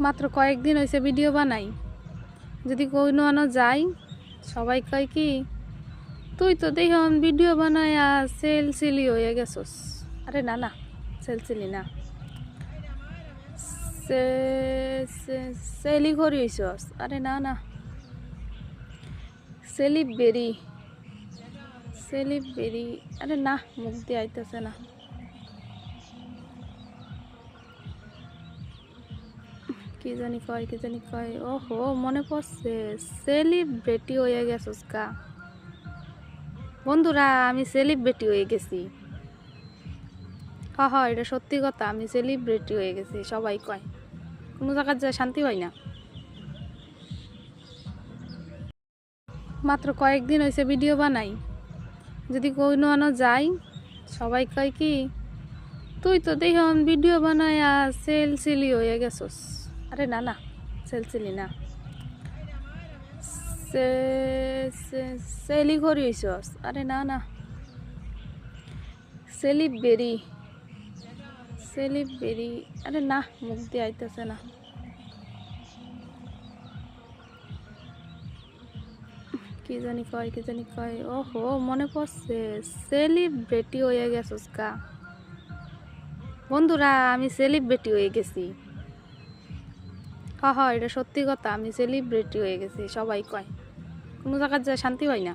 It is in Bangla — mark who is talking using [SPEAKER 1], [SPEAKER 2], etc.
[SPEAKER 1] মাত্র কয়েকদিন হয়েছে ভিডিও বানাই, যদি কোনো আনো যাই সবাই কয় কি তুই তো দেখুন ভিডিও বানায় সেলসিলি হয়ে গেছস। আরে না না, সেলসিলি না, সেলি করি হইছস। আরে না না, সেলিব্রেরি সেলিব্রেরি। আরে না, মুখ দিয়ে আইতেছে না। কি জানি কয়, কি জানি কয়। ওহো, মনে পড়ছে, সেলিব্রিটি হয়ে গেছস গা। বন্ধুরা, আমি সেলিব্রিটি হয়ে গেছি। হ্যাঁ হ্যাঁ, এটা সত্যি কথা, আমি সেলিব্রিটি হয়ে গেছি। সবাই কয়, কোনো জায়গায় যায় শান্তি হয় না। মাত্র কয়েকদিন হয়েছে ভিডিও বানাই, যদি কোনো আনো যাই সবাই কয় কি তুই তো দেখুন ভিডিও বানায় সেলসিলি হয়ে গেছস। আরে না না, সেলসিলি না, সেলি করি হইছস। আরে না না, সেলিব্রেরি সেলিব্রেরি। আরে না, মুখ দিয়ে আইতেছে না। কি জানি কয়, কি জানি কয়। ওহো, মনে পড়ছে, সেলিব্রিটি হয়ে গেছস গা। বন্ধুরা, আমি সেলিব্রিটি হয়ে গেছি। হ্যাঁ হ্যাঁ, এটা সত্যি কথা, আমি সেলিব্রিটি হয়ে গেছি। সবাই কয়, কোনো জায়গায় যায় শান্তি হয় না।